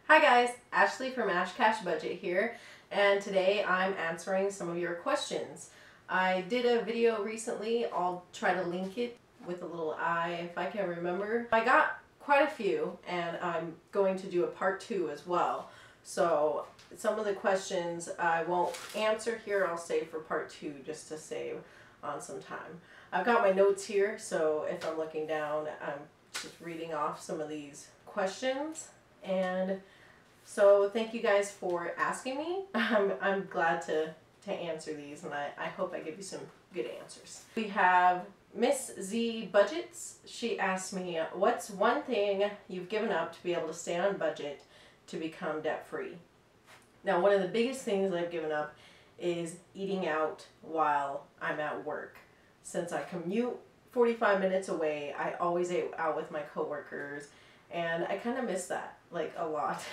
Hi guys, Ashley from Ash Cash Budget here, and today I'm answering some of your questions. I did a video recently. I'll try to link it with a little I if I can remember. I got quite a few, and I'm going to do a part 2 as well. So some of the questions I won't answer here, I'll save for part 2 just to save on some time. I've got my notes here, so if I'm looking down, I'm just reading off some of these questions. And so thank you guys for asking me. I'm glad to answer these, and I hope I give you some good answers. We have Miss Z Budgets. She asked me, what's one thing you've given up to be able to stay on budget to become debt free? Now, one of the biggest things I've given up is eating out while I'm at work. Since I commute 45 minutes away, I always ate out with my coworkers, and I kind of miss that, like, a lot.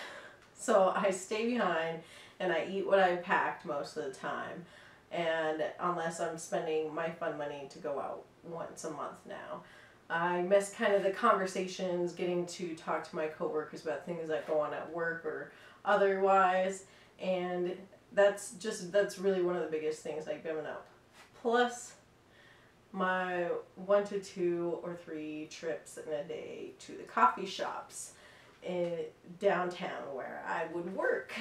So I stay behind and I eat what I packed most of the time, and unless I'm spending my fun money to go out once a month now. I miss kind of the conversations, getting to talk to my coworkers about things that go on at work or otherwise, and that's really one of the biggest things I've given up. Plus my 1 to 2 or 3 trips in a day to the coffee shops in downtown where I would work.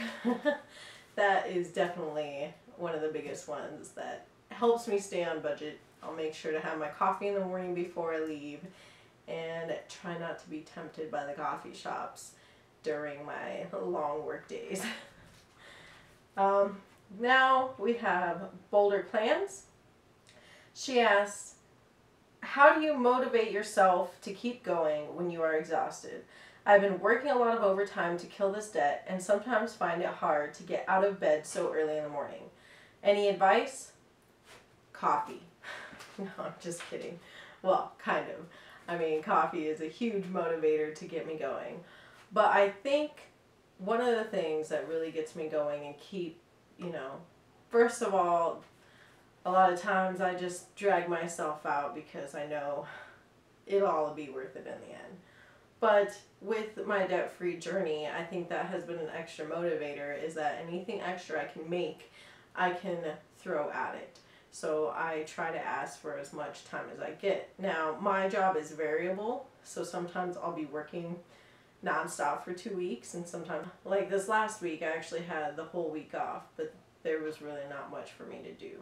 That is definitely one of the biggest ones that helps me stay on budget. I'll make sure to have my coffee in the morning before I leave and try not to be tempted by the coffee shops during my long work days. Now we have Boulder Plans. She asks, how do you motivate yourself to keep going when you are exhausted? I've been working a lot of overtime to kill this debt and sometimes find it hard to get out of bed so early in the morning. Any advice? Coffee. No, I'm just kidding. Well, kind of. I mean, coffee is a huge motivator to get me going. But I think one of the things that really gets me going and keep, first of all, a lot of times I just drag myself out because I know it'll all be worth it in the end. But with my debt-free journey, I think that has been an extra motivator, is that anything extra I can make, I can throw at it. So I try to ask for as much time as I get. Now, my job is variable, so sometimes I'll be working nonstop for 2 weeks, and sometimes, like this last week, I actually had the whole week off, but there was really not much for me to do.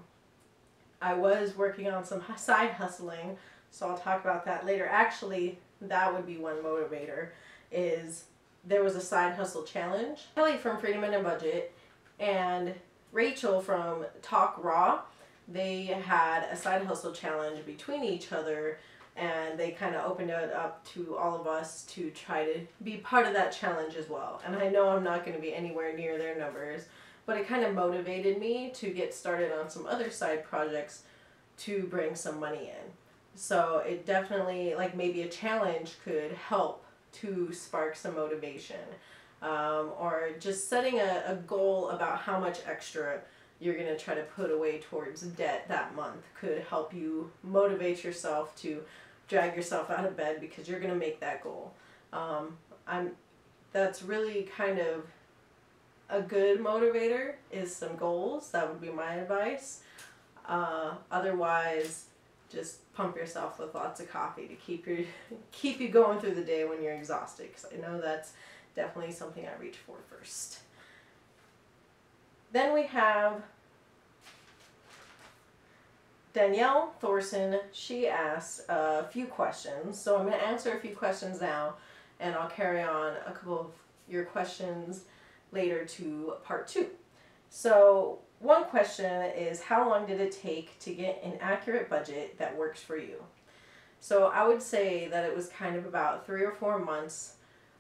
I was working on some side hustling, so I'll talk about that later. Actually, that would be one motivator, is there was a side hustle challenge. Kelly from Freedom and Budget and Rachel from Talk Raw, they had a side hustle challenge between each other, and they kind of opened it up to all of us to try to be part of that challenge as well. And I know I'm not going to be anywhere near their numbers, but it kind of motivated me to get started on some other side projects to bring some money in. So it definitely, like, maybe a challenge could help to spark some motivation. Or just setting a goal about how much extra you're going to try to put away towards debt that month could help you motivate yourself to drag yourself out of bed because you're going to make that goal. That's really kind of a good motivator, is some goals. That would be my advice. Otherwise, just pump yourself with lots of coffee to keep you going through the day when you're exhausted, because I know that's definitely something I reach for first. Then we have Danielle Thorson. She asked a few questions, so I'm going to answer a few questions now, and I'll carry on a couple of your questions later to part 2. So one question is, how long did it take to get an accurate budget that works for you? So I would say that it was kind of about 3 or 4 months.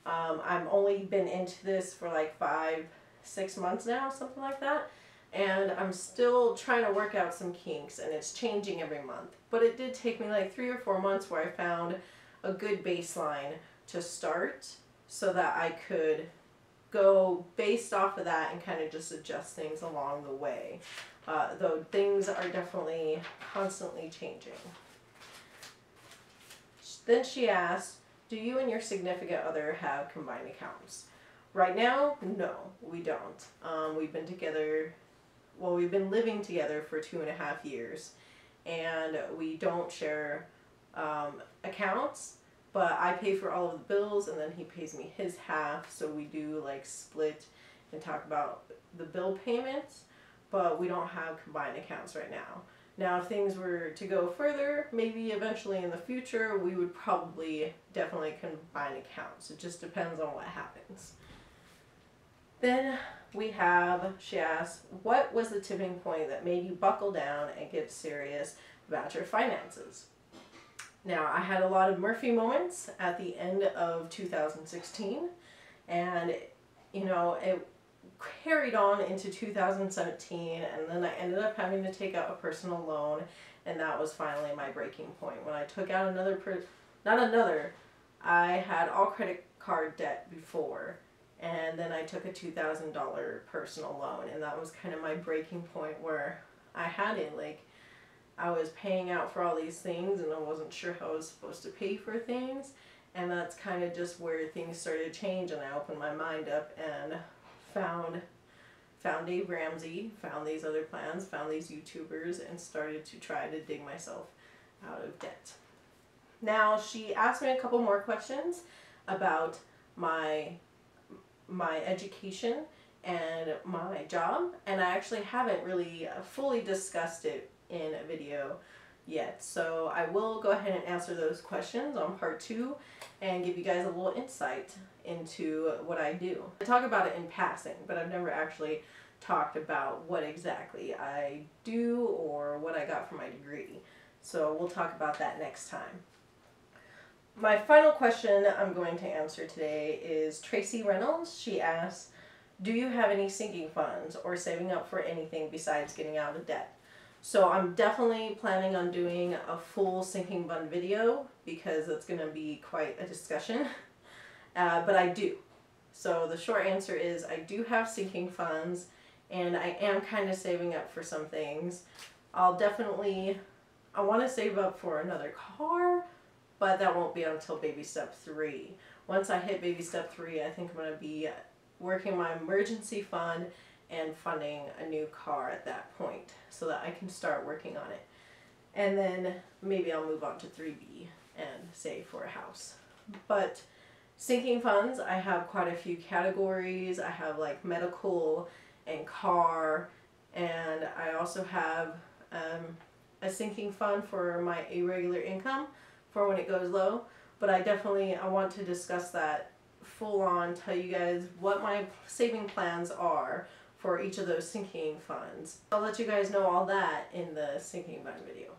I've only been into this for like 5-6 months now, something like that. And I'm still trying to work out some kinks, and it's changing every month. But it did take me like 3 or 4 months where I found a good baseline to start so that I could go based off of that and kind of just adjust things along the way. Though things are definitely constantly changing. Then she asked, do you and your significant other have combined accounts? Right now, no, we don't. We've been together, well, we've been living together for 2.5 years, and we don't share accounts, but I pay for all of the bills and then he pays me his half, so we do like split and talk about the bill payments, but we don't have combined accounts right now. Now, if things were to go further, maybe eventually in the future, we would probably definitely combine accounts. It just depends on what happens. Then she asked, what was the tipping point that made you buckle down and get serious about your finances? Now, I had a lot of Murphy moments at the end of 2016, and you know, it carried on into 2017, and then I ended up having to take out a personal loan, and that was finally my breaking point. When I took out I had all credit card debt before, and then I took a $2,000 personal loan, and that was kind of my breaking point where I had it, like, I was paying out for all these things and I wasn't sure how I was supposed to pay for things, and that's kind of just where things started to change, and I opened my mind up and found Dave Ramsey, found these other plans, found these YouTubers, and started to try to dig myself out of debt. Now, she asked me a couple more questions about my education and my job, and I actually haven't really fully discussed it in a video yet, so I will go ahead and answer those questions on part 2 and give you guys a little insight into what I do. I talk about it in passing, but I've never actually talked about what exactly I do or what I got for my degree, so we'll talk about that next time. My final question I'm going to answer today is Tracy Reynolds. She asks, do you have any sinking funds or saving up for anything besides getting out of debt? So I'm definitely planning on doing a full sinking fund video because it's going to be quite a discussion, but I do. So the short answer is I do have sinking funds, and I am kind of saving up for some things. I want to save up for another car, but that won't be until baby step 3. Once I hit baby step 3, I think I'm going to be working my emergency fund and funding a new car at that point so that I can start working on it. And then maybe I'll move on to 3B and save for a house. But sinking funds, I have quite a few categories. I have like medical and car, and I also have a sinking fund for my irregular income for when it goes low. But I want to discuss that full on, tell you guys what my saving plans are for each of those sinking funds. I'll let you guys know all that in the sinking fund video.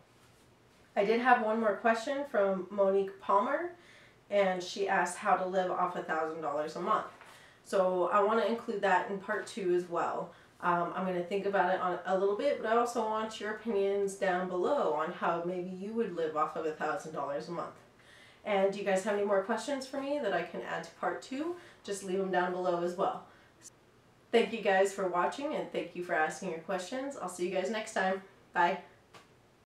I did have one more question from Monique Palmer, and she asked how to live off $1,000 a month. So I want to include that in part 2 as well. I'm going to think about it a little bit, but I also want your opinions down below on how maybe you would live off of $1,000 a month. And do you guys have any more questions for me that I can add to part 2? Just leave them down below as well. Thank you guys for watching, and thank you for asking your questions. I'll see you guys next time. Bye.